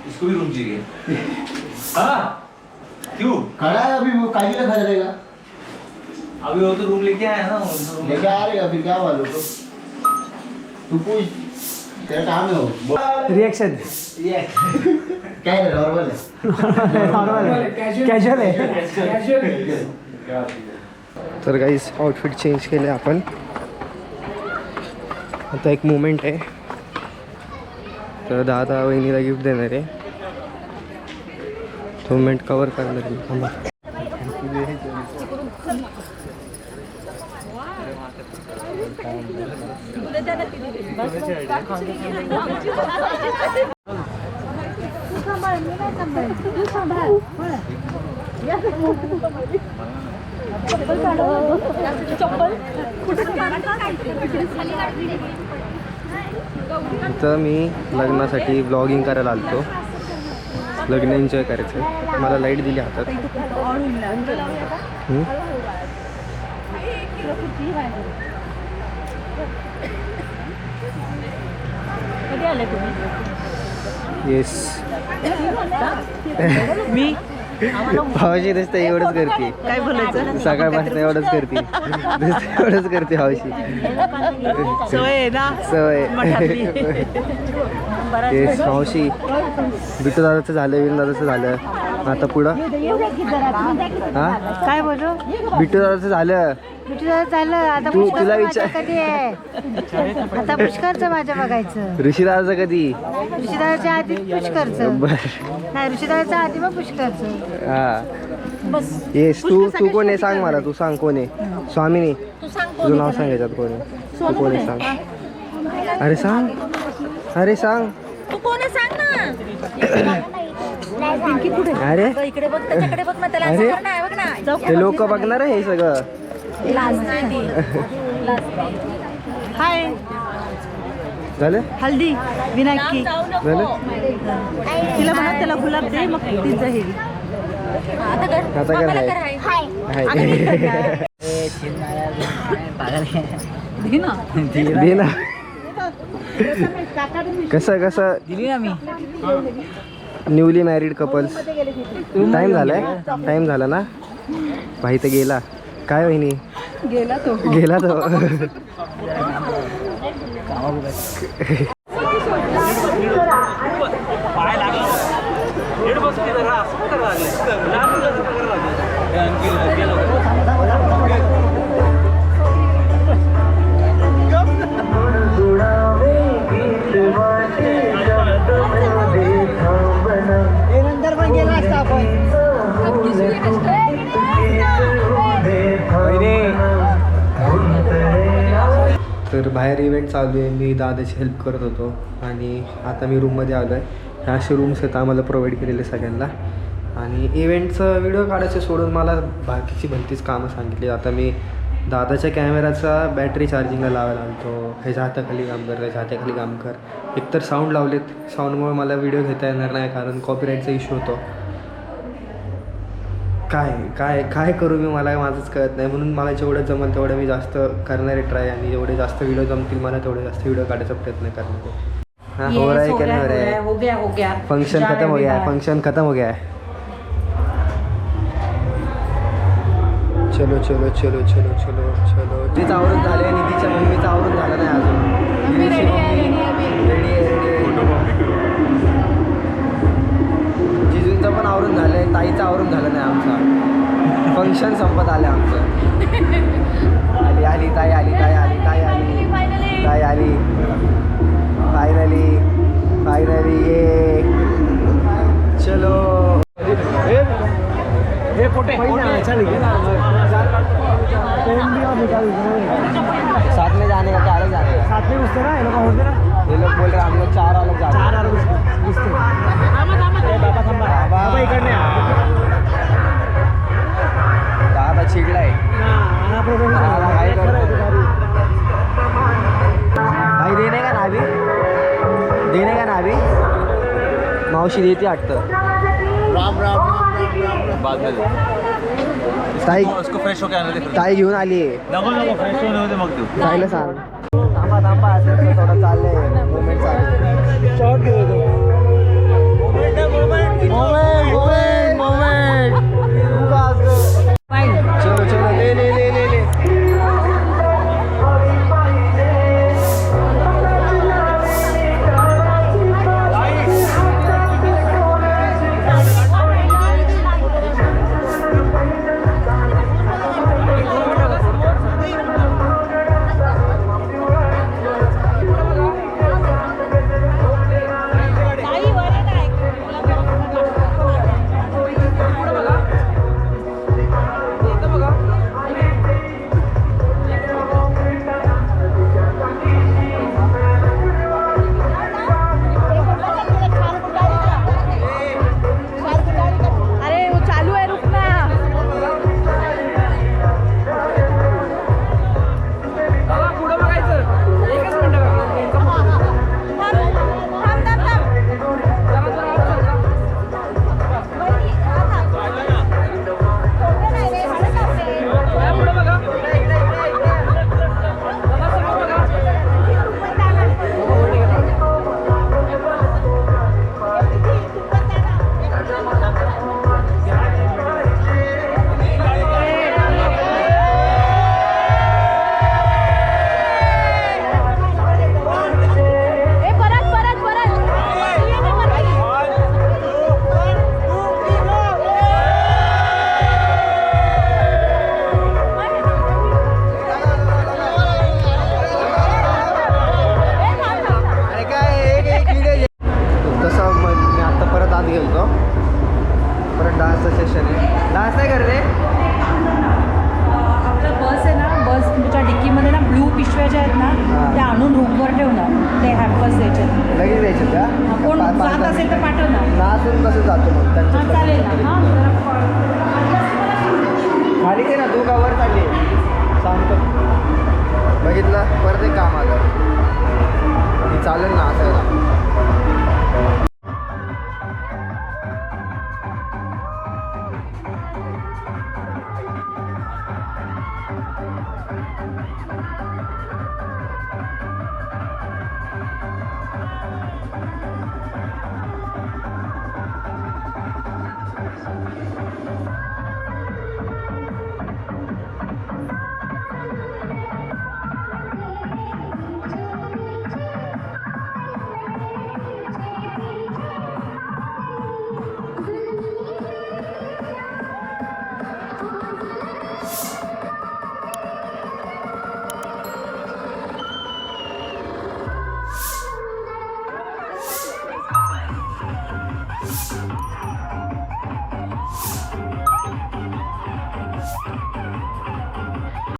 इसको भी रूम चाहिए। हाँ क्यों खड़ा है अभी वो काहे के लिए खड़ा रहेगा? अभी वो तो रूम लेके आया ना, लेके आ रहे अभी क्या वालों को तू पूछ तेरा काम है वो रिएक्शन क्या है नॉर्मल है नॉर्मल है कॅज्युअल आहे तर गाईस आउटफिट चेंज केले आपण आता एक मोमेंट आहे तर दादा वहिनीला गिफ्ट देणार आहे तो मोमेंट कवर करणार आहे थांबा इथं मी लग्नासाठी ब्लॉगिंग करायला आलतो लग्न एन्जॉय करायचं मला लाईट दिली हातात येस मी हवाशी दिसतं एवढंच करते काय बोलायचं सकाळपासून एवढंच करते एवढंच करते हवाशी सवय आहे ना सवय मठातली. येस हवाशी बिट्टू दादाचं झालं विन दादाचं झालं आता पुढं हा काय बोलू बिट्टू दादाचं झालं झालं आता तू तुला विचार कधी आहे आता पुष्करचं माझ्या बघायचं ऋषीदादाचं कधी ऋषीदाच्या आधी पुष्करचं बर नाही ऋषीदाच्या आधी मग पुष्करचं हा येस तू कोण आहे सांग मला तू सांग कोण आहे स्वामिनी तुझं नाव सांग याच्यात कोण आहे तू कोण आहे सांग अरे सांग तू कोण आहे सांग ना अरे इकडे बघ त्याच्याकडे बघ ना त्याला अरे. असं करणार आहे, बघ ना ते लोक बघणार आहे हे सगळं हाय झालं हल्दी विनायकी झालं तिला म्हणा त्याला गुलाब दे मग ती जाईल आता कर हाय दे ना कसं दिली ना मी न्यूली मॅरिड कपल्स टाइम झाला ना भाई तर गेला काय वहिनी गेला तो तर बाहेर इव्हेंट चालू आहे मी दादाची हेल्प करत होतो आणि आता मी रूममध्ये आलो आहे ह्या असे रूम्स आहेत आम्हाला प्रोव्हाइड केलेले सगळ्यांना आणि इव्हेंटचं व्हिडिओ काढायचं सोडून मला बाकीची भलतीच कामं सांगितली आता मी दादाच्या कॅमेराचा बॅटरी चार्जिंगला लावायला आणतो ह्याच्या हाताखाली काम कर त्याच्या हाताखाली काम कर एकतर साऊंड लावलेत साऊंडमुळे मला व्हिडिओ घेता येणार नाही कारण कॉपीराईटचा इश्यू होतो काय करू मी मला माझंच कळत नाही म्हणून मला जेवढं जमेल तेवढं मी जास्त करणारे ट्राय आणि जेवढे जास्त व्हिडिओ जमतील मला तेवढे जास्त व्हिडिओ काढायचा प्रयत्न करणार हाँ हो रहा है क्या नहीं हो रहा है हो गया फंक्शन खत्म हो गया है चलो तिचं आवरून झालं निधीच्या मम्मीचं आवरून झालं नाही अजून जिजूंचं पण आवरून झालंय ताईचं आवरून झालं नाही आमचं फंक्शन संपत आलं आमचं आली ताई आली फायनली ये चलो साथ में जाने का क्या अलग जाने का साथ में घुसते ना ये लोग बोल रहे हम लोग 4 अलग जाते 4 अलग घुसते बाबा इकडे दादा चिडलाय भाई देने का ना अभी मावशी देते वाटतं राम बाद में ताई उसको फ्रेश होके आने दे ताई घेऊन आली नको फ्रेश होने होते मग तू ताईला सांग थांबा थांबा थोडं चाललंय मोमेंट चालू शॉर्ट घेऊ चलो चलो ले ले ले ले ले अरे वो चालू आहे रुक ना पुढं बघायचं एकच मिनिट पुढं बघा तसं मी आत्ता परत आत गेलो परत डान्सचं सेशन आहे डान्स नाही करते आपलं बस आहे ना बस तुमच्या डिक्कीमध्ये ना ब्लू पिशव्या ज्या आहेत ना त्या आणून रूमवर ठेवणार ते हॅम्पर्स द्यायचे लगेच द्यायचं का कोण जात असेल तर पाठव ना नाचून कसं जातो मग हां चालेल ना हां खाली दे ना तू का वर चालली सांगतो बघितलं परत एक काम आलं ती चालेल ना असायला